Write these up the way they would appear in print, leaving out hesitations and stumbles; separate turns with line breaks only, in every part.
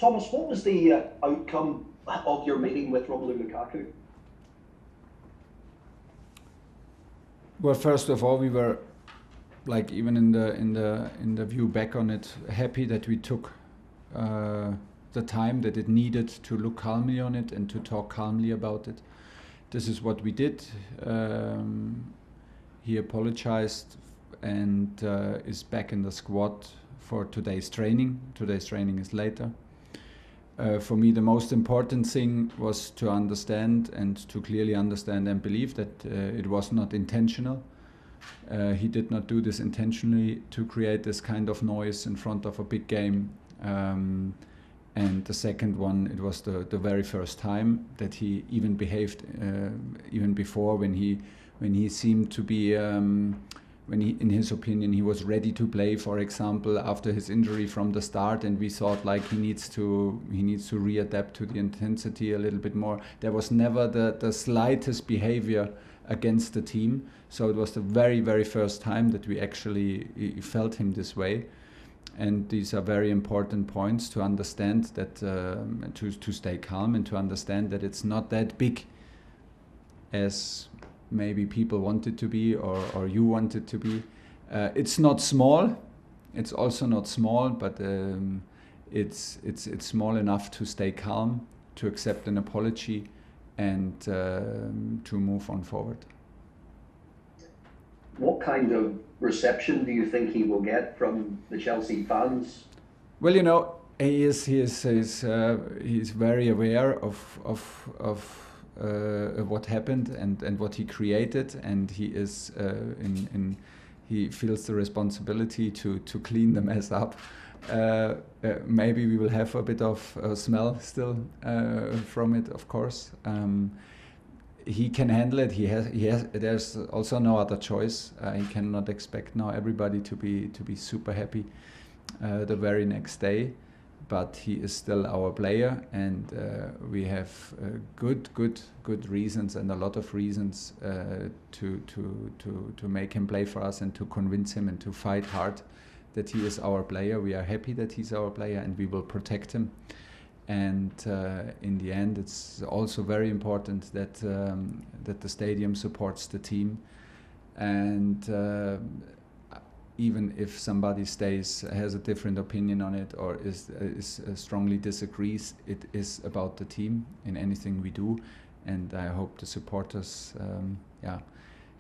Thomas, what was the outcome of your meeting with Romelu Lukaku?
Well, first of all, we were, like, even in the view back on it, happy that we took the time that it needed to look calmly on it and to talk calmly about it. This is what we did. He apologized and is back in the squad for today's training. Today's training is later. For me, the most important thing was to understand and to clearly understand and believe that it was not intentional. He did not do this intentionally to create this kind of noise in front of a big game. And the second one, it was the very first time that he even behaved, even before when he seemed to be, when he, in his opinion, he was ready to play, for example, after his injury from the start, and we thought like he needs to readapt to the intensity a little bit more. There was never the slightest behavior against the team, so it was the very, very first time that we actually felt him this way. And these are very important points to understand that, to stay calm and to understand that it's not that big as maybe people want it to be or you want it to be. It's not small, it's also not small, but it's small enough to stay calm, to accept an apology and to move on forward.
What kind of reception do you think he will get from the Chelsea fans?
Well, you know, he's very aware of what happened and what he created, and he is he feels the responsibility to clean the mess up. Maybe we will have a bit of smell still from it, of course. He can handle it. He has. There's also no other choice. He cannot expect now everybody to be super happy the very next day, but he is still our player, and we have good reasons and a lot of reasons to make him play for us and to convince him and to fight hard that he is our player. We are happy that he's our player, and we will protect him. And in the end, it's also very important that that the stadium supports the team, and even if somebody has a different opinion on it or is strongly disagrees, it is about the team in anything we do, and I hope the supporters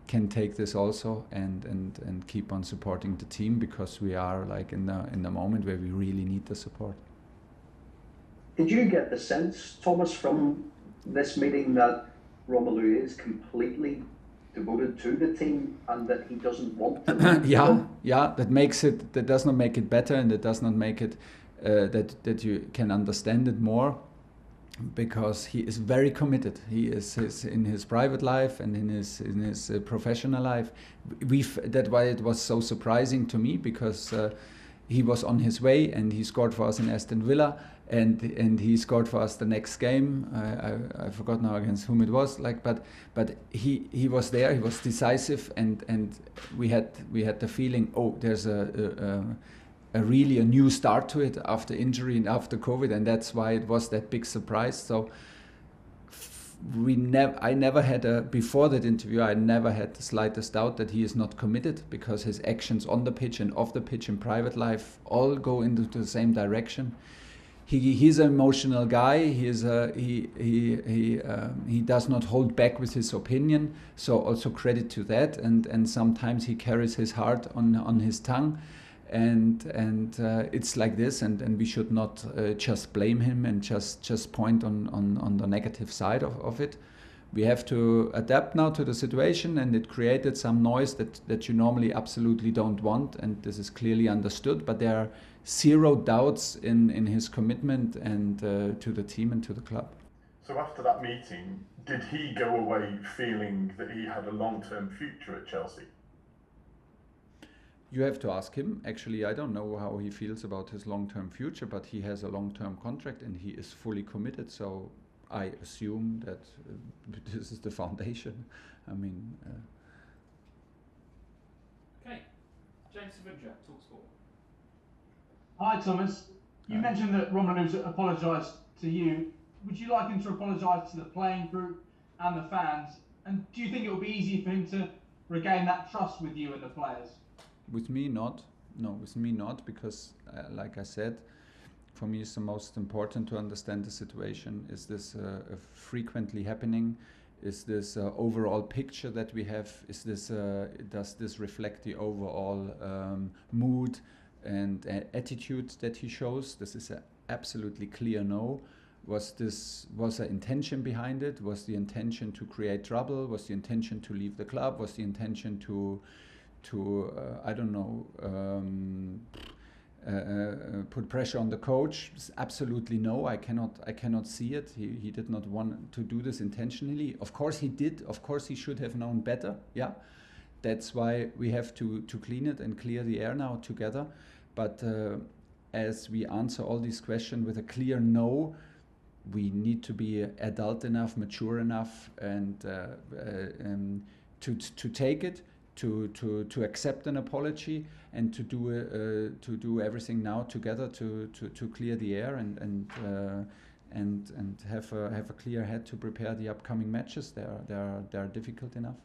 can take this also and keep on supporting the team, because we are like in the moment where we really need the support.
Did you get the sense, Thomas, from this meeting that Romelu is completely devoted to the team and that he doesn't want to?
That does not make it better, and that does not make it that you can understand it more, because he is very committed. He is in his private life and in his professional life. That's why it was so surprising to me, because he was on his way and he scored for us in Aston Villa, and he scored for us the next game. I forgot now against whom it was. But he was there. He was decisive, and we had the feeling, oh, there's a really a new start to it after injury and after COVID, and that's why it was that big surprise. So I never had before that interview, I never had the slightest doubt that he is not committed, because his actions on the pitch and off the pitch in private life all go into the same direction. He's an emotional guy. He does not hold back with his opinion. So also credit to that. And sometimes he carries his heart on his tongue, and it's like this. And we should not just blame him and just point on the negative side of it. We have to adapt now to the situation, and it created some noise that you normally absolutely don't want, and this is clearly understood. But there are zero doubts in his commitment and to the team and to the club.
So after that meeting, did he go away feeling that he had a long-term future at Chelsea?
You have to ask him. Actually, I don't know how he feels about his long-term future, but he has a long-term contract and he is fully committed. So I assume that this is the foundation. I mean...
Okay. James Avenger, TalkSport.
Hi Thomas.
You mentioned that Romelu's apologised to you. Would you like him to apologise to the playing group and the fans? And do you think it will be easy for him to regain that trust with you and the players?
With me, not. No, with me, not, because, like I said, for me, it's the most important to understand the situation. Is this frequently happening? Is this overall picture that we have? Is this does this reflect the overall mood and attitude that he shows? This is an absolutely clear no. Was there intention behind it? Was the intention to create trouble? Was the intention to leave the club? Was the intention to I don't know, put pressure on the coach? Absolutely no. I cannot see it. He did not want to do this intentionally. Of course he did. Of course he should have known better. Yeah, that's why we have to clean it and clear the air now together. But as we answer all these questions with a clear no, we need to be adult enough, mature enough, and to take it, to accept an apology, and to do everything now together to clear the air and have a clear head to prepare the upcoming matches. They are difficult enough.